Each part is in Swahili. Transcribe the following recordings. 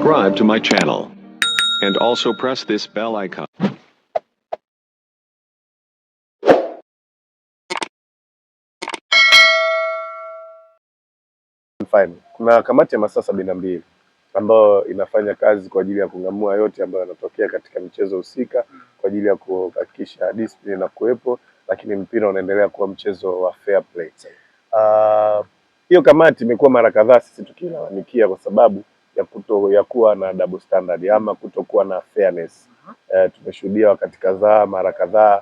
subscribe to my channel and also press this bell icon. Fine. Kuna kamati ya masaa 72 ambayo inafanya kazi kwa ajili ya kung'amua yote ambayo yanatokea katika mchezo husika kwa ajili ya kuhakikisha discipline na kuwepo, lakini mpira unaendelea kuwa mchezo wa fair play. Hiyo kamati imekuwa mara kadhaa sisi tukilalamikia kwa sababu ya kuwa na double standard ama kutokuwa na fairness. Tumeshuhudia wakati kadhaa, mara kadhaa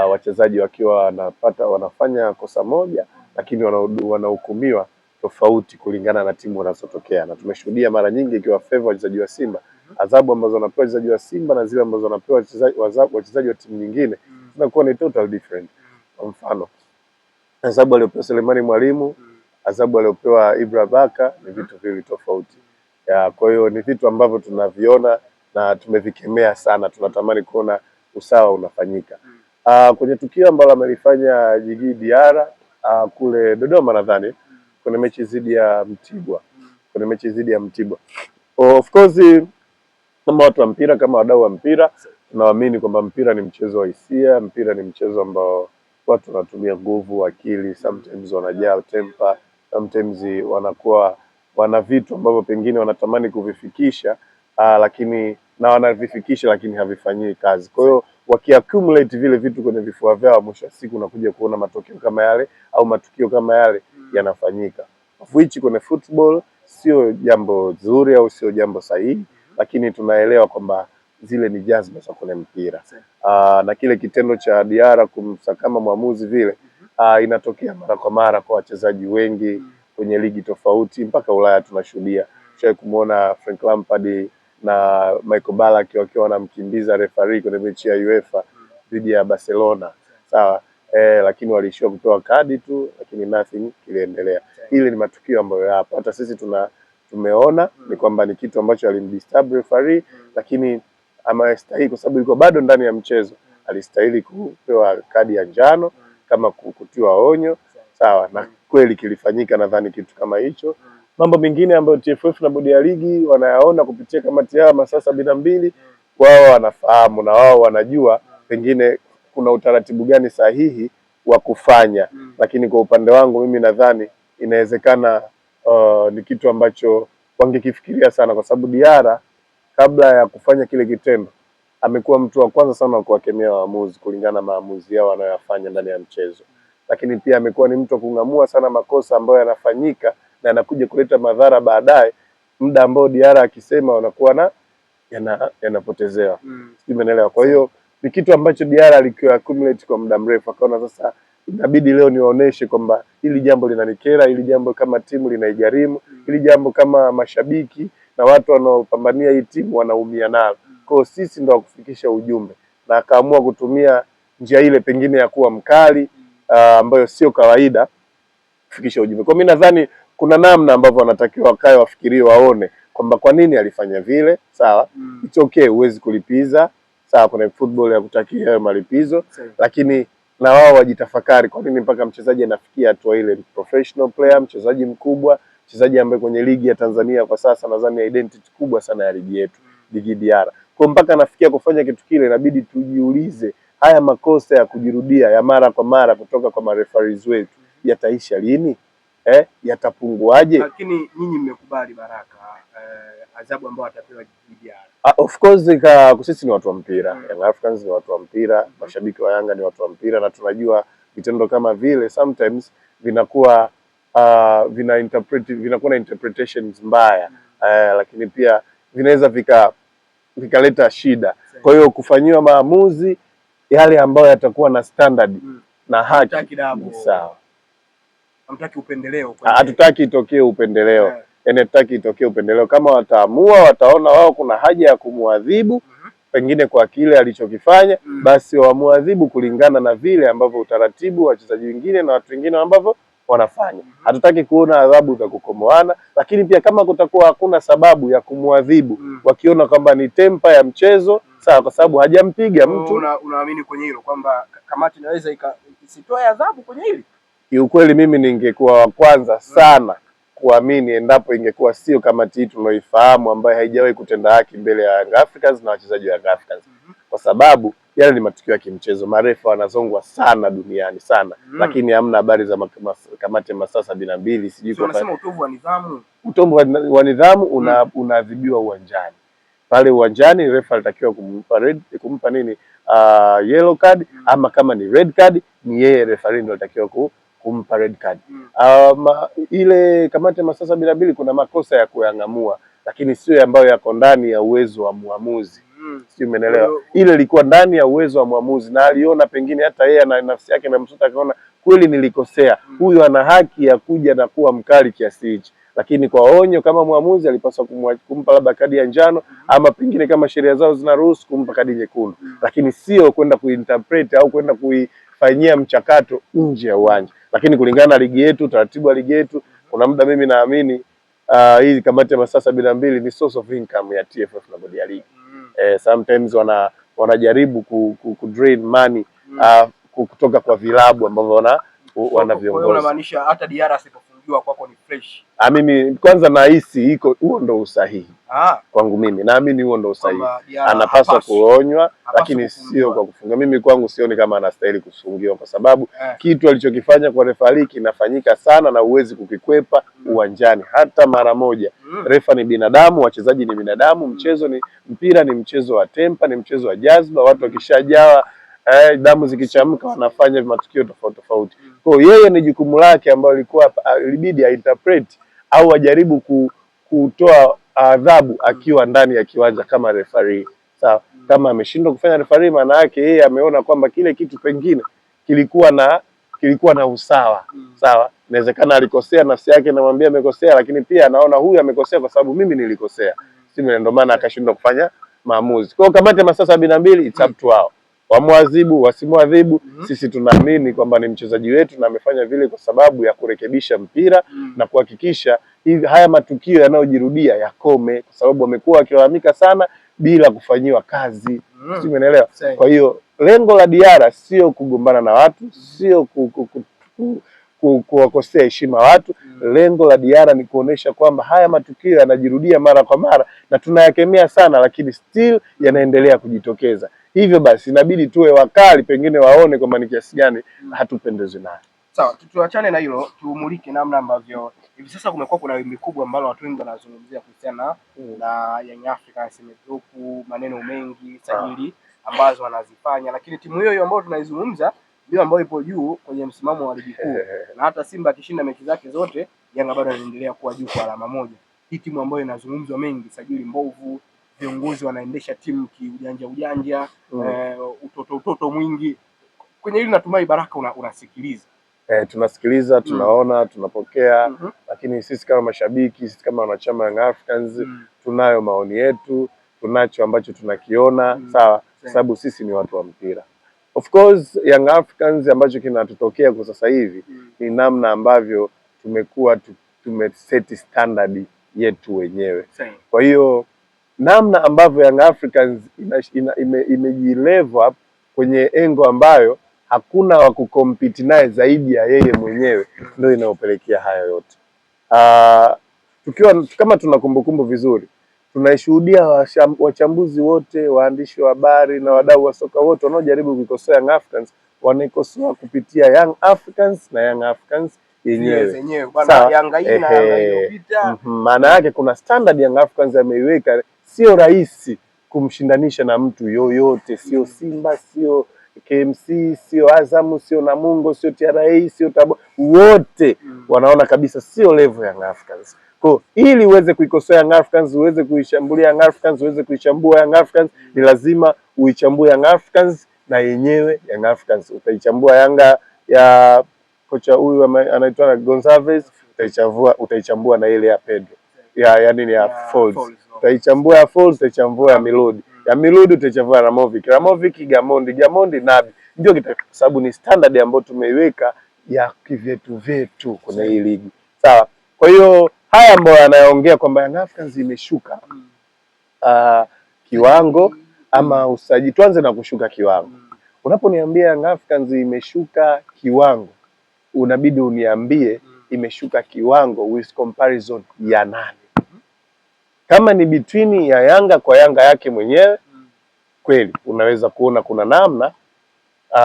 wachezaji wakiwa wanafanya kosa moja lakini wanahukumiwa tofauti kulingana na timu wanazotokea, na tumeshuhudia mara nyingi ikiwa favor wachezaji wa Simba, adhabu ambazo wanapewa wachezaji wa Simba na zile ambazo wanapewa wachezaji wa timu nyingine zinakuwa ni total different. Kwa mfano, adhabu aliyopewa Selemani Mwalimu, adhabu aliyopewa Ibra Baka ni vitu viwili tofauti. Kwa hiyo ni vitu ambavyo tunaviona na tumevikemea sana, tunatamani kuona usawa unafanyika. Kwenye tukio ambalo amelifanya Djigui Diarra kule Dodoma, nadhani kuna mechi dhidi ya Mtibwa. Of course, kama watu wa mpira, kama wadau wa mpira, tunaamini kwamba mpira ni mchezo wa hisia, mpira ni mchezo ambao watu wanatumia nguvu, akili, sometimes wanajaa temper, sometimes wana vitu ambavyo pengine wanatamani kuvifikisha, lakini wanavifikisha lakini havifanyii kazi. Kwa hiyo wakiaccumulate vile vitu kwenye vifua vyao, mwisho wa siku unakuja kuona matokeo kama yale au matukio kama yale yanafanyika. Which kwenye football sio jambo zuri au sio jambo sahihi, lakini tunaelewa kwamba zile ni jazba za kwenye mpira. Na kile kitendo cha Diarra kumsakama mwamuzi vile inatokea mara kwa mara kwa wachezaji wengi kwenye ligi tofauti, mpaka Ulaya tunashuhudia. Tushai kumuona Frank Lampard na Michael Ballack wakiwa wanamkimbiza referee kwenye mechi ya UEFA dhidi ya Barcelona. Sawa, lakini waliishiwa kutoa kadi tu, lakini nothing kiliendelea. Ile ni matukio ambayo yapo. Hata sisi tumeona ni kwamba ni kitu ambacho alimdisturb referee, lakini amestahili kwa sababu ilikuwa bado ndani ya mchezo. Alistahili kupewa kadi ya njano kama kutiwa onyo. Sawa, na kweli kilifanyika nadhani kitu kama hicho. Mambo mengine ambayo TFF na bodi ya ligi wanayaona kupitia kamati yao masaa 72, wao wanafahamu na wao wanajua pengine kuna utaratibu gani sahihi wa kufanya. Lakini kwa upande wangu mimi nadhani inawezekana ni kitu ambacho wangekifikiria sana, kwa sababu Diarra kabla ya kufanya kile kitendo amekuwa mtu wa kwanza sana kuwakemea waamuzi kulingana na maamuzi yao wanayofanya ndani ya mchezo, lakini pia amekuwa ni mtu kung'amua sana makosa ambayo yanafanyika na anakuja kuleta madhara baadaye, muda ambao Diarra akisema wanakuwa yanapotezewa. Umeelewa? Kwa hiyo ni kitu ambacho Diarra alikuwa accumulate kwa muda mrefu, akaona sasa inabidi leo niwaoneshe kwamba hili jambo linanikera, hili jambo kama timu linaigharimu, hili jambo kama mashabiki na watu wanaopambania hii timu wanaumia nalo. Kwa hiyo sisi ndio kufikisha ujumbe, na akaamua kutumia njia ile pengine ya kuwa mkali, ambayo sio kawaida kufikisha ujumbe. Kwa mimi nadhani kuna namna ambavyo wanatakiwa wakae wafikirie, waone kwamba kwa nini alifanya vile. Sawa, it's okay, huwezi kulipiza. Sawa, kuna football ya kutakia hayo malipizo, lakini na wao wajitafakari kwa nini mpaka mchezaji anafikia hatua ile. Professional player, mchezaji mkubwa, mchezaji ambaye kwenye ligi ya Tanzania kwa sasa nadhani identity kubwa sana ya ligi yetu, Djigui Diarra. Kwa mpaka anafikia kufanya kitu kile, inabidi tujiulize haya makosa ya kujirudia ya mara kwa mara kutoka kwa mareferees wetu yataisha lini? Yatapunguaje? Lakini nyinyi mmekubali Baraka adhabu ambayo atapewa Djigui Diarra. Of course, sisi ni watu wa mpira. Young Africans ni watu wa mpira, mashabiki wa Yanga ni watu wa mpira, na tunajua vitendo kama vile sometimes vinakuwa vinakuwa na interpretations mbaya, lakini pia vinaweza vikaleta shida. Kwa hiyo kufanyiwa maamuzi yale ambayo yatakuwa na standard na haki ni sawa. Hamtaki upendeleo. Hatutaki itokee upendeleo. Hatutaki itokee upendeleo. Kama wataona wao kuna haja ya kumwadhibu pengine kwa kile alichokifanya, basi wamuadhibu kulingana na vile ambavyo utaratibu wa wachezaji wengine na watu wengine ambavyo wanafanya. Hatutaki kuona adhabu za kukomoana, lakini pia kama kutakuwa hakuna sababu ya kumwadhibu, wakiona kwamba ni tempa ya mchezo, sawa, kwa sababu hajampiga mtu. Unaamini kwenye hilo kwamba kamati inaweza isitoe adhabu kwenye hili? Kiukweli mimi ningekuwa wa kwanza sana kuamini endapo ingekuwa sio kamati hii tunaoifahamu ambayo haijawahi kutenda haki mbele ya Young Africans na wachezaji wa Young Africans. Kwa sababu yale ni matukio ya kimchezo, marefa wanazongwa sana duniani sana, lakini hamna habari za kamati ya masaa 72. Sijui kwa unasema utovu wa nidhamu. Utovu wa nidhamu unaadhibiwa uwanjani. Pale uwanjani refa alitakiwa kumpa nini yellow card, ama kama ni red card ni yeye referee ndio alitakiwa kumpa red card. Ile kamati ya masaa 72 kuna makosa ya kuyang'amua, lakini sio ambayo yako ndani ya uwezo wa muamuzi. Sio, umeelewa? Ile ilikuwa ndani ya uwezo wa muamuzi, na aliona pengine hata yeye na nafsi yake imemsuta, akaona kweli nilikosea, huyu ana haki ya kuja na kuwa mkali kiasi hichi. Lakini kwa onyo kama muamuzi alipaswa kumpa labda kadi ya njano, ama pengine kama sheria zao zinaruhusu kumpa kadi nyekundu, lakini sio kwenda kuinterpret au kwenda kuifanyia mchakato nje ya uwanja. Lakini kulingana na ligi yetu, taratibu wa ligi yetu, kuna muda mimi naamini hii kamati ya masaa 72 ni source of income ya TFF na bodi ya ligi. Sometimes wanajaribu ku drain money kutoka kwa vilabu ambavyo wanaviongoza. Kwa unamaanisha hata Diarra asipofungiwa kwako ni fresh? Mimi kwanza nahisi huo ndo usahihi. Kwangu mimi naamini huo ndo usahihi. Anapaswa kuonywa, lakini sio kwa kufunga. Mimi kwangu sioni kama anastahili kufungiwa, kwa sababu kitu alichokifanya kwa refa kinafanyika sana na uwezi kukikwepa uwanjani hata mara moja. Refa ni binadamu, wachezaji ni binadamu, mpira ni mchezo wa tempa, ni mchezo wa jazba. Watu wakishajawa damu zikichamka wanafanya matukio tofauti tofauti. Kwa yeye ni jukumu lake ambalo ilibidi interpret au ajaribu kutoa adhabu akiwa ndani ya kiwanja kama referee. Sawa, kama ameshindwa kufanya referee, maana yake yeye ameona kwamba kile kitu pengine kilikuwa na usawa. Sawa, inawezekana alikosea, nafsi yake inamwambia amekosea, lakini pia anaona huyu amekosea kwa sababu mimi nilikosea. Ndio maana akashindwa kufanya maamuzi. Kwa kamati ya masaa 72 it's up to wao. Wamwadhibu, wasimwadhibu, sisi tunaamini kwamba ni mchezaji wetu na amefanya vile kwa sababu ya kurekebisha mpira na kuhakikisha haya matukio yanayojirudia yakome, kwa sababu wamekuwa wakilalamika sana bila kufanyiwa kazi. Sio, umeelewa? Kwa hiyo lengo la Diarra sio kugombana na watu, sio kuwakosea heshima watu. Lengo la Diarra ni kuonesha kwamba haya matukio yanajirudia mara kwa mara na tunayakemea sana, lakini still yanaendelea kujitokeza. Hivyo basi inabidi tuwe wakali, pengine waone kwamba ni kiasi gani hatupendezwi nayo. Sawa, tuachane na hilo, tumulike namna ambavyo hivi sasa kumekuwa kuna wimbi kubwa ambalo watu wengi wanazungumzia kuhusiana na Young Africans, imetoku maneno mengi, sajili ambazo wanazifanya, lakini timu hiyo ambayo tunaizungumza ndio ambayo ipo juu kwenye msimamo wa ligi kuu. Na hata Simba akishinda mechi zake zote, Yanga bado anaendelea kuwa juu kwa alama moja. Hii timu ambayo inazungumzwa mengi, sajili mbovu, viongozi wanaendesha timu kiujanja, utoto mwingi. Kwenye hili natumai Baraka unasikiliza. Tunasikiliza, tunaona, tunapokea, lakini sisi kama mashabiki, sisi kama wanachama Young Africans, tunayo maoni yetu, tunacho ambacho tunakiona, sawa, kwa sababu sisi ni watu wa mpira. Of course Young Africans ambacho kinatutokea kwa sasa hivi ni namna ambavyo tumekuwa tumeseti standard yetu wenyewe. Kwa hiyo namna ambavyo Young Africans imejilevel kwenye engo ambayo hakuna wa kukompiti naye zaidi ya yeye mwenyewe, ndio inayopelekea haya yote. Tukiwa kama tuna kumbukumbu vizuri, tunaishuhudia wachambuzi wote, waandishi wa habari na wadau wa soka wote wanaojaribu kuikosoa Young Africans, wanaikosoa kupitia Young Africans na Young Africans yenyewe. Bwana Yanga hii na Yanga iliyopita. Maana yake kuna standard Young Africans ameiweka, sio rahisi kumshindanisha na mtu yoyote, sio Simba, sio KMC, sio Azam, sio Namungo, sio TRA, sio Tabo, wote wanaona kabisa sio level ya Young Africans. Kwa ili uweze kuikosoa Young Africans, uweze kuishambulia Young Africans, uweze kuichambua Young Africans, ni lazima uichambue Young Africans na yenyewe Young Africans. Utaichambua Yanga ya kocha huyu anaitwa Gonzalez, utaichambua na ile ya Pedro. Ya Folds. Utaichambua ya Folds, utaichambua ya Miludi. Ya Miludi utaichambua Ramovic, Gamondi, Nabi. Ndio sababu ni standard ambayo tumeiweka ya kivyetu kwenye hii ligi. Sawa. Kwa hiyo haya ambayo anayaongea kwamba Young Africans imeshuka kiwango ama usajili, tuanze na kushuka kiwango. Unaponiambia Young Africans imeshuka kiwango, unabidi uniambie imeshuka kiwango with comparison ya nani. Kama ni between ya Yanga kwa Yanga yake mwenyewe, kweli unaweza kuona kuna namna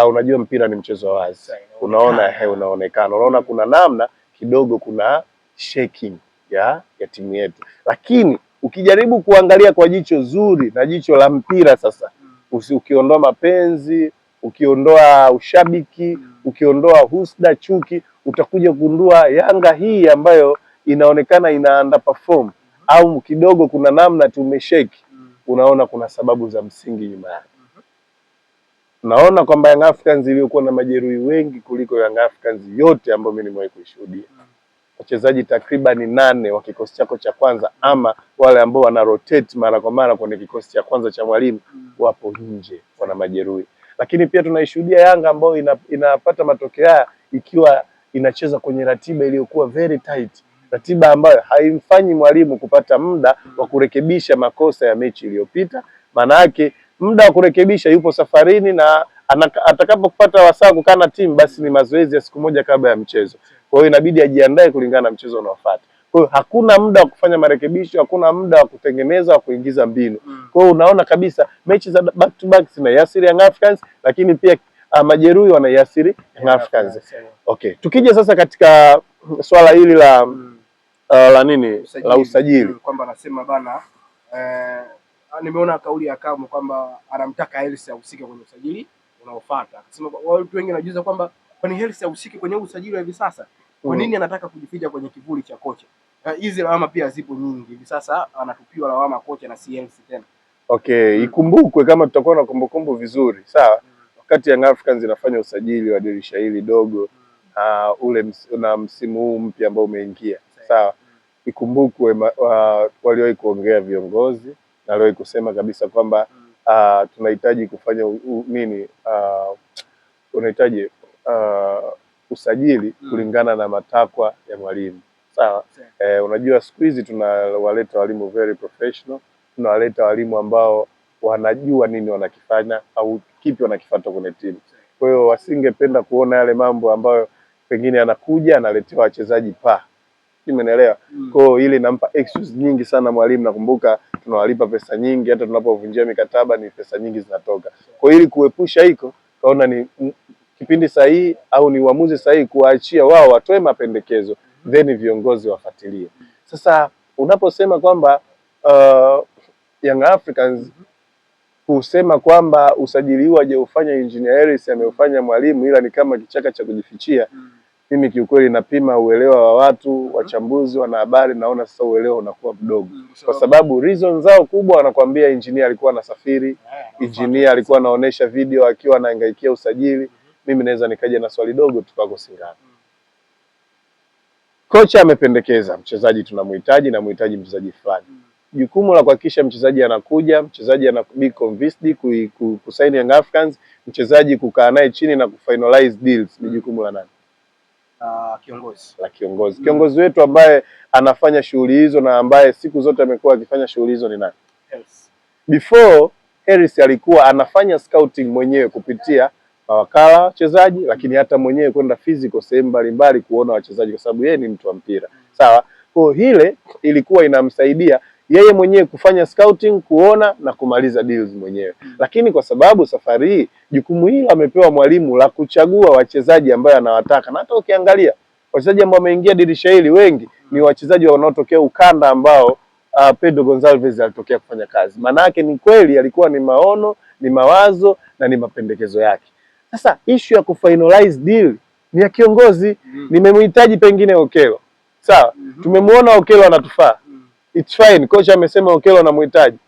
unajua mpira ni mchezo wa wazi. Unaona unaonekana. Unaona kuna namna kidogo kuna shaking ya timu yetu. Lakini ukijaribu kuangalia kwa jicho zuri na jicho la mpira sasa, ukiondoa mapenzi, ukiondoa ushabiki, ukiondoa husda, chuki, utakuja kugundua Yanga hii ambayo inaonekana ina underperform au kidogo kuna namna tumeshake. Unaona kuna sababu za msingi nyuma yake. Naona kwamba Young Africans iliyokuwa na majeruhi wengi kuliko Young Africans yote ambayo mimi nimewahi kuishuhudia. Wachezaji takriban 8 wa kikosi chako cha kwanza ama wale ambao wana rotate mara kwa mara kwenye kikosi cha kwanza cha mwalimu wapo nje, wana majeruhi. Lakini pia tunaishuhudia Yanga ambayo inapata matokeo haya ikiwa inacheza kwenye ratiba iliyokuwa very tight. Ratiba ambayo haimfanyi mwalimu kupata muda wa kurekebisha makosa ya mechi iliyopita. Maana yake muda wa kurekebisha yupo safarini, na atakapopata wasaa kukaa na timu basi ni mazoezi ya siku moja kabla ya mchezo. Kwa hiyo inabidi ajiandae kulingana na mchezo unaofuata. Kwa hiyo hakuna muda wa kufanya marekebisho, hakuna muda wa kutengeneza wa kuingiza mbinu. Kwa hiyo unaona kabisa mechi za back to back zinaiathiri Young Africans, lakini pia majeruhi wanaiathiri Young Africans. Okay, tukija sasa katika swala hili la la usajili kwamba anasema bana nimeona kauli ya Kamwe kwamba anamtaka Hersi ahusike kwenye usajili unaofuata. Akasema watu wengi wanajiuliza kwamba kwani Hersi ahusike kwenye usajili wa hivi sasa? Kwa nini anataka kujificha kwenye kivuli cha kocha? Hizi lawama pia zipo nyingi. Hivi sasa anatupiwa lawama kocha na si Hersi tena. Okay, ikumbukwe kama tutakuwa na kumbukumbu vizuri, sawa? Wakati Young Africans inafanya usajili wa dirisha hili dogo ule na msimu huu mpya ambao umeingia, sawa? Ikumbukwe waliwahi kuongea viongozi na waliwahi kusema kabisa kwamba tunahitaji kufanya unahitaji usajili kulingana na matakwa ya mwalimu, sawa? Unajua siku hizi tunawaleta walimu very professional, tunawaleta walimu ambao wanajua nini wanakifanya au kipi wanakifuata kwenye timu. Kwa hiyo wasingependa kuona yale mambo ambayo pengine anakuja analetea wachezaji Umeelewa? Kwa hiyo ile inampa excuse nyingi sana mwalimu. Nakumbuka tunawalipa pesa nyingi, hata tunapovunjia mikataba ni pesa nyingi zinatoka. Kwa hiyo ili kuepusha hiko, kaona ni kipindi sahihi au ni uamuzi sahihi kuwaachia wao watoe mapendekezo, then viongozi wafuatilie. Sasa unaposema kwamba Young Africans kusema kwamba usajili huu hajaufanya Engineer Hersi, ameufanya mwalimu, ila ni kama kichaka cha kujifichia. Mimi kiukweli napima uelewa wa watu, wachambuzi, wanahabari, naona sasa uelewa unakuwa mdogo. Kwa sababu reason zao kubwa wanakuambia engineer alikuwa anasafiri, engineer alikuwa anaonesha video akiwa anahangaikia usajili. Mimi naweza nikaja na swali dogo tukako singana. Kocha amependekeza mchezaji tunamhitaji na muhitaji mchezaji fulani. Jukumu la kuhakikisha mchezaji anakuja, mchezaji anakubi convinced kusign Young Africans, mchezaji kukaa naye chini na kufinalize deals ni jukumu la nani? Kiongozi. Kiongozi wetu ambaye anafanya shughuli hizo na ambaye siku zote amekuwa akifanya shughuli hizo ni nani? Before Hersi alikuwa anafanya scouting mwenyewe kupitia mawakala wachezaji, lakini hata mwenyewe kwenda physical sehemu mbalimbali kuona wachezaji kwa sababu yeye ni mtu wa mpira. Sawa? Kwa hile ilikuwa inamsaidia yeye mwenyewe kufanya scouting, kuona na kumaliza deals mwenyewe. Lakini kwa sababu safari hii jukumu hili amepewa mwalimu la kuchagua wachezaji ambao anawataka. Na hata ukiangalia wachezaji ambao wameingia dirisha hili wengi ni wachezaji wanaotokea ukanda ambao Pedro Gonçalves alitokea kufanya kazi. Maana yake ni kweli alikuwa ni maono, ni mawazo na ni mapendekezo yake. Sasa issue ya kufinalize deal ni ya kiongozi. Nimemhitaji pengine Okello. Sawa? Tumemuona Okello anatufaa. It's fine. Kocha amesema Okello anamhitaji.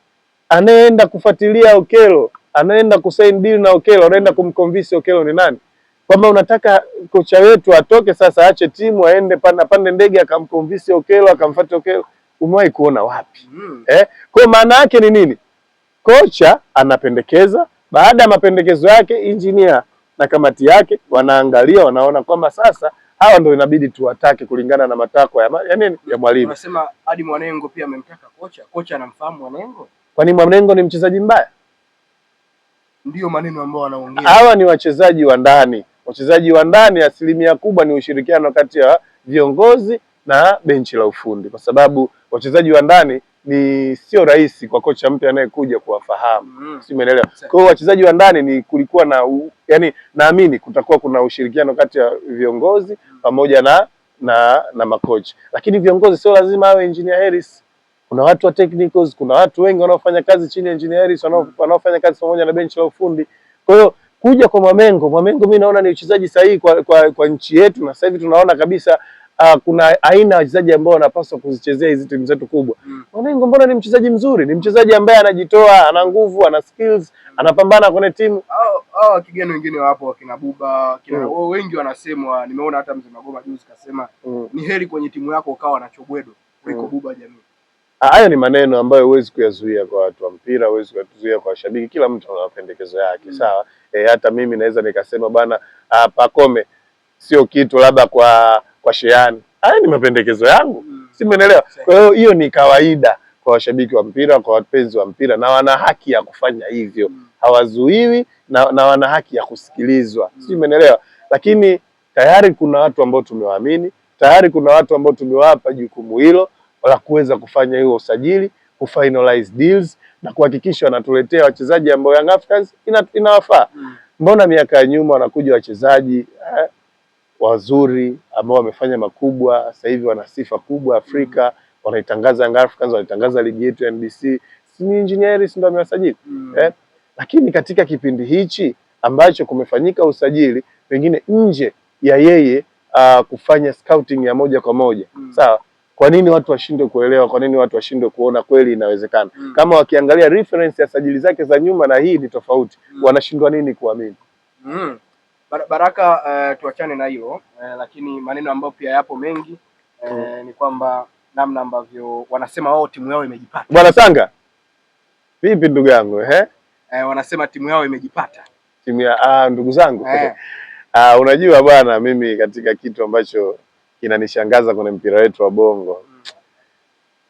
Anaenda kufuatilia Okello, anaenda kusign deal na Okello, anaenda kumconvince Okello ni nani? Kwamba unataka kocha wetu atoke sasa, aache timu aende pande ndege akamconvince Okello, akamfuata Okello. Umewahi kuona wapi? Kwa maana yake ni nini? Kocha anapendekeza, baada ya mapendekezo yake engineer na kamati yake wanaangalia, wanaona kwamba sasa hawa ndio inabidi tuwatake kulingana na matakwa ya nini? Ya mwalimu. Unasema hadi Mwanengo pia amemtaka kocha. Kocha anamfahamu Mwanengo? Kwani Mwanengo ni mchezaji mbaya? Ndio maneno ambayo wanaongea. Hawa ni wachezaji wa ndani. Wachezaji wa ndani asilimia kubwa ni ushirikiano kati ya viongozi na benchi la ufundi, kwa sababu wachezaji wa ndani ni sio rahisi kwa kocha mpya anayekuja kuwafahamu. Si umeelewa? Kwa hiyo wachezaji wa ndani ni kulikuwa na yani, naamini kutakuwa kuna ushirikiano kati ya viongozi pamoja na makocha, lakini viongozi sio lazima awe Engineer Harris. Kuna watu wa technicals, kuna watu wengi wanaofanya kazi chini ya Engineer Harris, wanaofanya kazi pamoja na benchi la ufundi. Kwa hiyo kuja kwa Mwamengo mimi naona ni uchezaji sahihi kwa nchi yetu, na sasa hivi tunaona kabisa kuna aina ya wachezaji ambao wanapaswa kuzichezea hizi timu zetu kubwa. Mwamengo mbona ni mchezaji mzuri, ni mchezaji ambaye anajitoa, ana nguvu, ana skills, anapambana kwenye timu. Hao kigeni wengine wapo kina Buba, kina wengi wanasemwa, nimeona hata Mzee Magoma juzi kasema ni heri kwenye timu yako ukawa na Chobwedo kuliko Buba Jamii. Hayo ni maneno ambayo huwezi kuyazuia kwa watu wa mpira, huwezi kuyazuia kwa washabiki. Kila mtu ana mapendekezo yake, sawa. Hata mimi naweza nikasema bana, Pacome sio kitu labda kwa Sheani. Haya ni mapendekezo yangu, si umeelewa? Kwa hiyo ni kawaida kwa washabiki wa mpira, kwa wapenzi wa mpira, na wana haki ya kufanya hivyo. Hawazuiwi na wana haki ya kusikilizwa, si umeelewa? Lakini tayari kuna watu ambao tumewaamini, tayari kuna watu ambao tumewapa jukumu hilo la kuweza kufanya hiyo usajili, kufinalize deals na kuhakikisha wanatuletea wachezaji ambao Young Africans inawafaa. Mbona miaka ya nyuma wanakuja wachezaji wazuri ambao wamefanya makubwa, sasa hivi wana sifa kubwa Afrika, wanaitangaza Young Africans, wanaitangaza ligi yetu ya NBC, si ni Engineer Harris ndio amewasajili? Lakini katika kipindi hichi ambacho kumefanyika usajili pengine nje ya yeye kufanya scouting ya moja kwa moja, sawa, kwa nini watu washindwe kuelewa? Kwa nini watu washindwe kuona kweli inawezekana? Kama wakiangalia reference ya sajili zake za nyuma na hii ni tofauti, wanashindwa nini kuamini? Baraka, tuachane na hilo, lakini maneno ambayo pia yapo mengi ni kwamba namna ambavyo wanasema wao timu yao imejipata. Bwana Sanga, vipi ndugu yangu? Wanasema timu yao imejipata. Timu ya ndugu zangu. Unajua bwana, mimi katika kitu ambacho kinanishangaza kwenye mpira wetu wa Bongo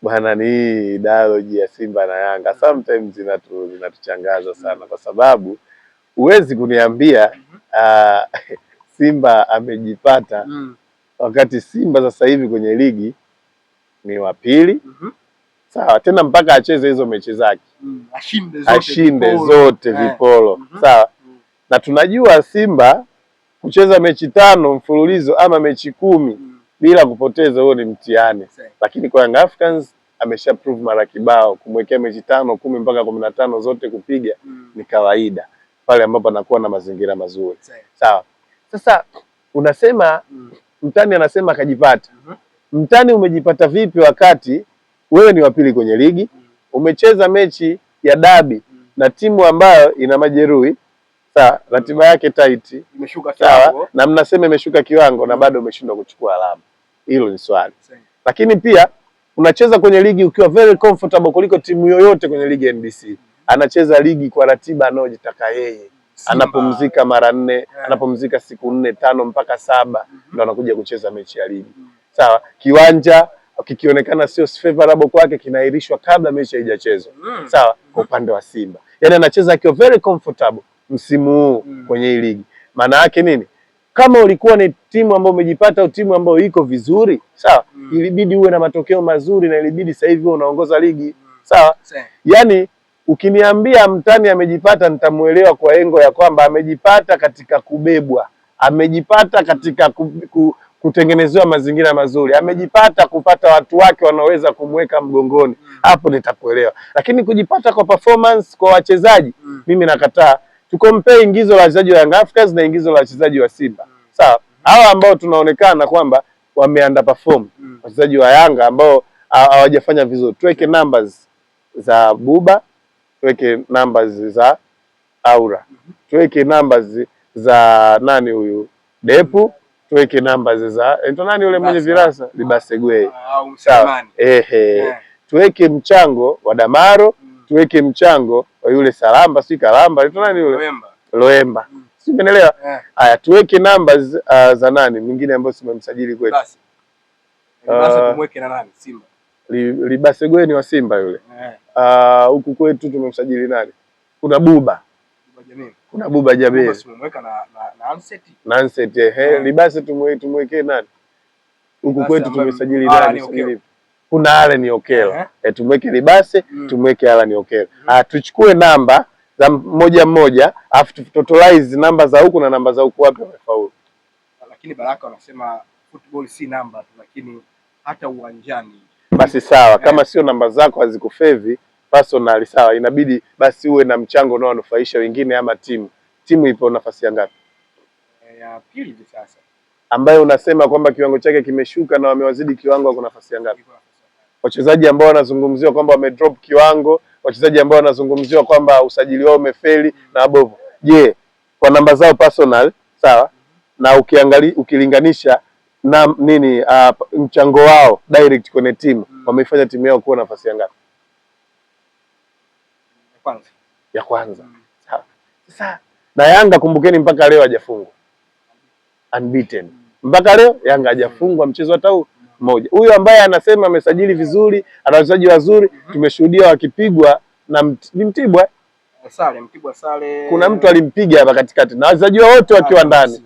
bwana, ni dialogue ya Simba na Yanga sometimes zinatuchangaza sana, kwa sababu huwezi kuniambia Simba amejipata wakati Simba sasa hivi kwenye ligi ni wa pili. Sawa, tena mpaka acheze hizo mechi zake ashinde zote vipolo. Sawa, na tunajua Simba kucheza mechi 5 mfululizo ama mechi 10 bila kupoteza, huo ni mtihani. Lakini kwa Young Africans amesha prove mara kibao, kumwekea mechi 5, 10 mpaka 15 zote kupiga ni kawaida pale ambapo anakuwa na mazingira mazuri. Sawa, sasa unasema mtani anasema akajipata. Mtani umejipata vipi wakati wewe ni wa pili kwenye ligi, umecheza mechi ya dabi na timu ambayo ina majeruhi, sawa, ratiba yake tight, imeshuka kiwango, na mnasema imeshuka kiwango na bado umeshindwa kuchukua alama? Hilo ni swali. Lakini pia unacheza kwenye ligi ukiwa very comfortable kuliko timu yoyote kwenye ligi ya NBC. Anacheza ligi kwa ratiba anayojitaka yeye. Anapumzika mara 4, anapumzika siku 4, 5 mpaka 7, ndio anakuja kucheza mechi ya ligi. Sawa, kiwanja kikionekana sio favorable kwake kinaahirishwa kabla mechi haijachezwa. Sawa, kwa upande wa Simba. Yaani anacheza akiwa very comfortable msimu huu kwenye hii ligi. Maana yake nini? Kama ulikuwa ni timu ambayo umejipata au timu ambayo iko vizuri, sawa, ilibidi uwe na matokeo mazuri na ilibidi sasa hivi unaongoza ligi. Sawa? Yaani ukiniambia mtani amejipata nitamuelewa kwa engo ya kwamba amejipata katika kubebwa, amejipata katika kutengenezewa mazingira mazuri, amejipata kupata watu wake wanaweza kumweka mgongoni, hapo nitakuelewa. Lakini kujipata kwa performance kwa wachezaji, mimi nakataa. Tukompare ingizo la wachezaji wa Young Africans na ingizo la wachezaji wa Simba. Sawa? Hawa ambao tunaonekana kwamba wameunderperform, wachezaji wa Yanga ambao hawajafanya vizuri. Tuweke numbers za Buba, tuweke numbers za Aura, tuweke numbers za nani huyu Depu, tuweke numbers za nani yule mwenye virasa Libasegwe. Sawa, tuweke mchango wa Damaro, tuweke mchango wa yule Salamba, si Kalamba, nani yule Loemba. Si umeelewa? Haya, tuweke numbers za nani mwingine ambao simemsajili kwetu. Basi tumweke na nani? Simba. Libasegwe ni wa Simba yule. Huku kwetu tumemsajili nani? Kuna Buba. Kuna Buba Jamil. Tumemweka na Anseti. Na Anseti, Libase tumwekee nani? huku kwetu tumesajili nani? Kuna Allen Okello. Tumweke Libase, tumweke Allen Okello. Tuchukue namba za moja afu totalize namba za huku na namba za huku wapi wamefaulu. Lakini Baraka wanasema football si namba tu, lakini hata uwanjani. Basi sawa, kama sio namba zako hazikufevi personal, sawa, inabidi basi uwe na mchango unaonufaisha wengine ama timu. Timu ipo nafasi ya ngapi? Ya pili hivi sasa. Ambayo unasema kwamba kiwango chake kimeshuka na wamewazidi kiwango, kwa nafasi ya ngapi? Wachezaji ambao wanazungumziwa kwamba wamedrop kiwango, wachezaji ambao wanazungumziwa kwamba usajili wao umefeli na abovu. Je, kwa namba zao personal, sawa, na ukilinganisha na nini mchango wao direct kwenye timu, wameifanya timu yao kuwa nafasi ya ngapi? Ya kwanza. Sawa. Sasa na Yanga kumbukeni mpaka leo hajafungwa. Unbeaten. Mpaka leo Yanga hajafungwa mchezo hata mmoja. Huyu ambaye anasema amesajili vizuri, ana wachezaji wazuri, tumeshuhudia wakipigwa na Mtibwa. Mtibwa sale. Kuna mtu alimpiga hapa katikati na wachezaji wote wakiwa ndani.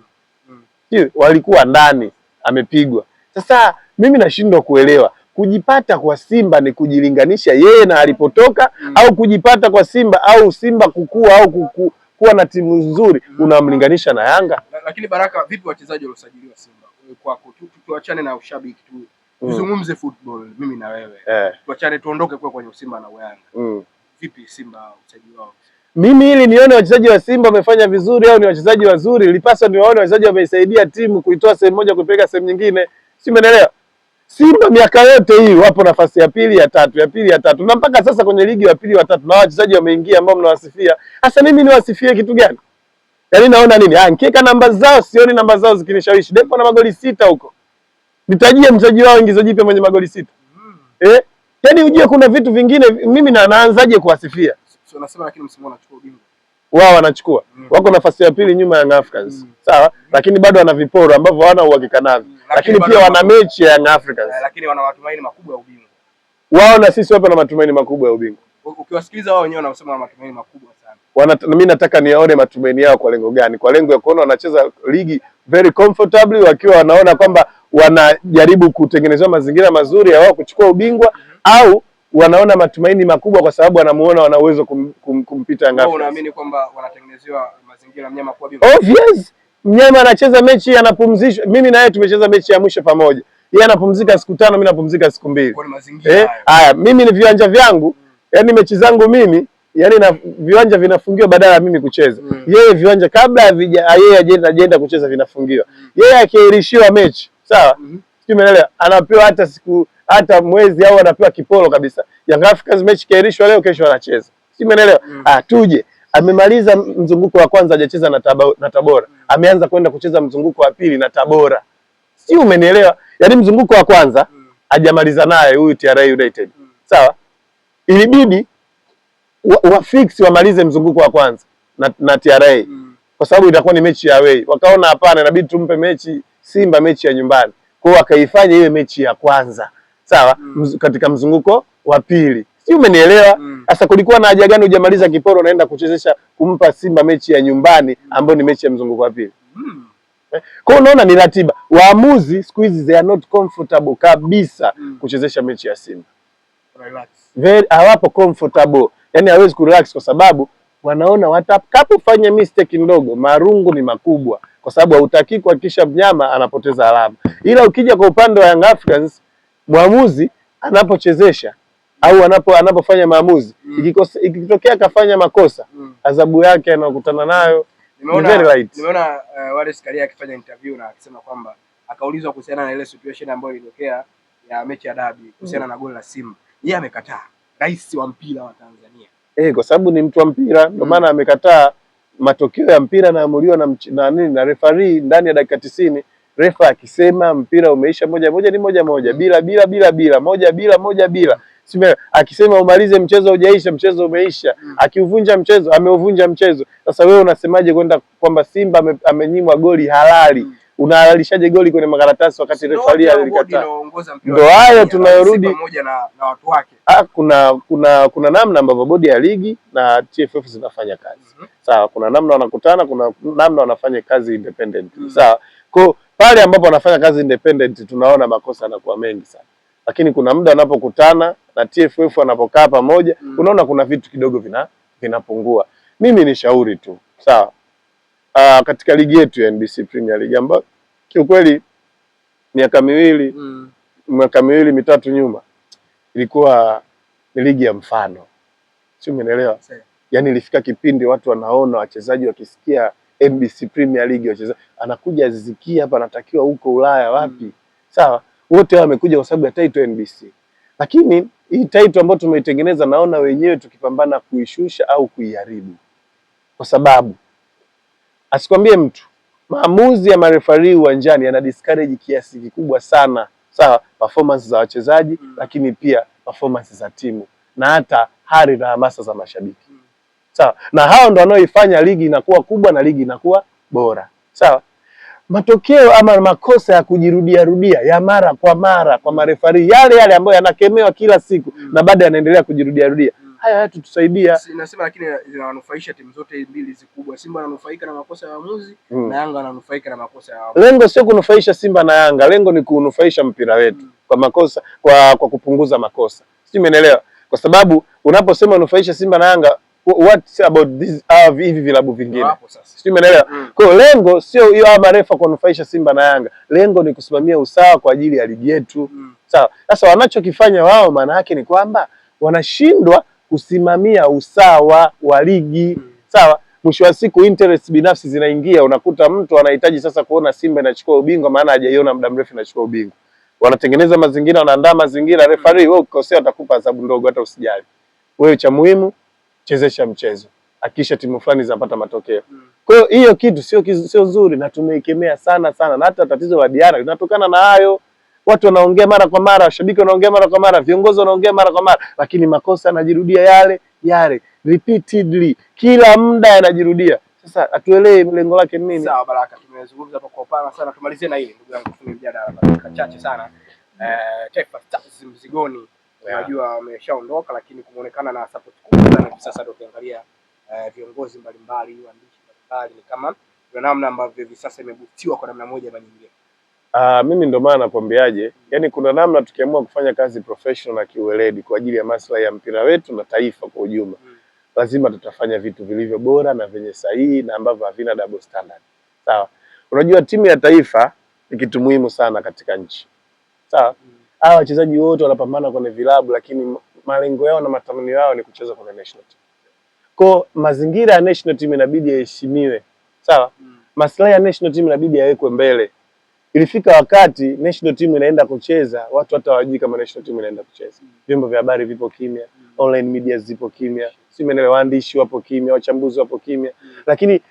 Walikuwa ndani, amepigwa. Sasa mimi nashindwa kuelewa, kujipata kwa Simba ni kujilinganisha yeye na alipotoka au kujipata kwa Simba au Simba kukua au kuwa na timu nzuri unamlinganisha na Yanga? Lakini Baraka, vipi wachezaji waliosajiliwa Simba kwako? Tuachane na ushabiki tu. Tuzungumze football mimi na wewe. Tuachane tuondoke kwenye Simba na Yanga. Vipi Simba usajili wao? Mimi ili nione wachezaji wa Simba wamefanya vizuri au ni wachezaji wazuri, nilipaswa niwaone wachezaji wameisaidia timu kuitoa sehemu moja kuipeleka sehemu nyingine. Si umeelewa? Simba miaka yote hii wapo nafasi ya pili, ya tatu, ya pili, ya tatu. Na mpaka sasa kwenye ligi ya pili, wa tatu, na wachezaji wameingia ambao mnawasifia. Sasa mimi niwasifie kitu gani? Yaani naona nini? Nikiweka namba zao, sioni namba zao zikinishawishi. Depo na magoli 6 huko. Nitajie mchezaji wao ingizo jipya mwenye magoli 6. Yaani ujue kuna vitu vingine mimi naanzaje kuwasifia? Sio nasema, lakini msimu wanachukua ubingwa. Wao wanachukua. Wako nafasi ya pili nyuma ya Young Africans. Sawa? Lakini bado wana viporo ambavyo hawana uhakika navyo. Lakini pia wana mechi ya Young Africans. Lakini wana matumaini makubwa ya ubingwa. Wao na sisi wapo na matumaini makubwa ya ubingwa. Ukiwasikiliza wao wenyewe wanasema wana matumaini makubwa sana. Mimi nataka niaone matumaini yao kwa lengo gani? Kwa lengo ya kuona wanacheza ligi very comfortably, wakiwa wanaona kwamba wanajaribu kutengenezwa mazingira mazuri ya wao kuchukua ubingwa, au wanaona matumaini makubwa kwa sababu wanamuona wana uwezo kumpita Yanga. Wao unaamini kwamba wanatengenezewa mazingira mnyama kuwa bingwa? Yes. Mnyama anacheza mechi anapumzishwa. Mimi na yeye tumecheza mechi ya mwisho pamoja. Yeye anapumzika siku 5, mimi napumzika siku 2. Kwa mazingira haya, mimi ni viwanja vyangu, yani mechi zangu mimi, yani na viwanja vinafungiwa badala ya mimi kucheza. Yeye viwanja kabla yeye ajenda kucheza vinafungiwa. Yeye akielishiwa mechi, sawa? Umeelewa? Anapewa hata siku hata mwezi au anapewa kiporo kabisa. Young Africans mechi kairishwa leo, kesho anacheza. Umeelewa? Tuje. Amemaliza mzunguko wa kwanza hajacheza na Tabora. Ameanza kwenda kucheza mzunguko wa pili na Tabora. Si umenielewa? Yaani mzunguko wa kwanza hajamaliza naye huyu TRA United. Sawa? Ilibidi wafix wamalize mzunguko wa kwanza na TRA. Kwa sababu itakuwa ni mechi ya away. Wakaona hapana, inabidi tumpe mechi Simba mechi ya nyumbani. Kwa hiyo wakaifanya iwe mechi ya kwanza. Sawa? Katika mzunguko wa pili. Si umenielewa? Sasa kulikuwa na haja gani hujamaliza kiporo naenda kuchezesha kumpa Simba mechi ya nyumbani ambayo ni mechi ya mzunguko wa pili? Kwa hiyo unaona ni ratiba. Waamuzi siku hizi they are not comfortable kabisa kuchezesha mechi ya Simba. Relax. Hawapo comfortable. Yaani hawezi kurelax kwa sababu wanaona watakapofanya mistake ndogo marungu ni makubwa, kwa sababu hautaki kuhakikisha mnyama anapoteza alama. Ila ukija kwa upande wa Young Africans, mwamuzi anapochezesha au anapofanya maamuzi, ikitokea kafanya makosa, adhabu yake anakutana nayo. Nimeona Wallace Karia akifanya interview na akisema kwamba akaulizwa kuhusiana na ile situation ambayo ilitokea ya mechi ya dabi kuhusiana na goli la Simba. Yeye amekataa. Rais wa mpira wa Tanzania. Kwa sababu ni mtu wa mpira, ndio maana amekataa matokeo ya mpira yanaamuliwa na referee ndani ya dakika 90. Refa akisema mpira umeisha moja ni moja, bila. Sima akisema umalize mchezo hujaisha, mchezo umeisha. Akiuvunja mchezo, ameuvunja mchezo. Sasa wewe unasemaje kwenda kwamba Simba amenyimwa goli halali? Unahalalishaje goli kwenye makaratasi wakati refarii alikataa? Ndio hayo tunayorudi pamoja na watu wake. Kuna namna ambavyo bodi ya ligi na TFF zinafanya kazi. Sawa, kuna namna wanakutana, kuna namna wanafanya kazi independent. Sawa. Kwa pale ambapo wanafanya kazi independent tunaona makosa yanakuwa mengi sana, lakini kuna muda wanapokutana na TFF wanapokaa pamoja unaona kuna vitu kidogo vinapungua. Mimi ni shauri tu, sawa, katika ligi yetu ya NBC Premier League ambayo kiukweli miaka miwili mitatu nyuma ilikuwa ni ligi ya mfano, sio, umeelewa? Yaani ilifika kipindi watu wanaona wachezaji wakisikia NBC Premier League, wachezaji anakuja Aziz Ki hapa anatakiwa huko Ulaya wapi, sawa, wote wamekuja kwa sababu ya title NBC. Lakini hii title ambayo tumeitengeneza naona wenyewe tukipambana kuishusha au kuiharibu, kwa sababu asikwambie mtu maamuzi ya marefari uwanjani yana discourage kiasi kikubwa sana, sawa, performance za wachezaji lakini pia performance za timu na hata hari na hamasa za mashabiki. Sawa, na hao ndo wanaoifanya ligi inakuwa kubwa na ligi inakuwa bora. Sawa, matokeo ama makosa ya kujirudia ya mara kwa marefari yale ambayo yanakemewa kila siku na baada yanaendelea kujirudia haya hayatutusaidia. Nasema lakini zinawanufaisha timu zote mbili zikubwa. Simba ananufaika na makosa ya waamuzi na Yanga ananufaika na makosa ya waamuzi. Lengo sio kunufaisha Simba na Yanga, lengo ni kunufaisha mpira wetu kwa makosa, kwa kupunguza makosa. Sio, umeelewa? Kwa sababu unaposema nufaisha Simba na Yanga, what about this hivi vilabu vingine? Sio, umeelewa? Kwa lengo sio hiyo marefa kunufaisha Simba na Yanga, lengo ni kusimamia usawa kwa ajili ya ligi yetu. Sawa. Sasa wanachokifanya wao maana yake ni kwamba wanashindwa kusimamia usawa wa ligi. Sawa, mwisho wa siku interest binafsi zinaingia, unakuta mtu anahitaji sasa kuona Simba inachukua ubingwa maana hajaiona muda mrefu inachukua ubingwa. Wanatengeneza mazingira, wanaandaa mazingira, referee wewe ukikosea atakupa adhabu ndogo hata usijali. Wewe cha muhimu chezesha mchezo, hakikisha timu fulani zinapata matokeo. Kwa hiyo kitu sio nzuri na tumeikemea sana na hata tatizo la Diara linatokana na hayo. Watu wanaongea mara kwa mara, washabiki wanaongea mara kwa mara, viongozi wanaongea mara kwa mara, lakini makosa yanajirudia yale repeatedly, kila muda yanajirudia. Sasa hatuelewi lengo lake ni nini. Sawa Baraka, tumezungumza hapo kwa upana sana, tumalizie na hili ndugu yangu, tufunge mjadala dakika chache sana. Taifa Stars mzigoni, unajua wameshaondoka lakini kumeonekana na support kubwa sana hivi sasa. Ndio ukiangalia viongozi mbalimbali, waandishi mbalimbali, ni kama kuna namna ambavyo hivi sasa imebutiwa kwa namna moja ama nyingine. Mimi ndo maana nakwambiaje, yani kuna namna tukiamua kufanya kazi professional na kiueledi kwa ajili ya maslahi ya mpira wetu na taifa kwa ujumla, lazima tutafanya vitu vilivyo bora na venye sahihi na ambavyo havina double standard. Sawa, unajua timu ya taifa ni kitu muhimu sana katika nchi. Sawa, hawa wachezaji wote wanapambana kwenye vilabu lakini malengo yao na matamanio yao ni kucheza kwenye national team. Kwa mazingira ya national team inabidi yaheshimiwe. Sawa, maslahi ya national team inabidi yawekwe mbele. Ilifika wakati national team inaenda kucheza, watu hata hawajui kama national team inaenda kucheza. Vyombo vya habari vipo kimya, online media zipo kimya, si waandishi wapo kimya, wachambuzi wapo kimya, lakini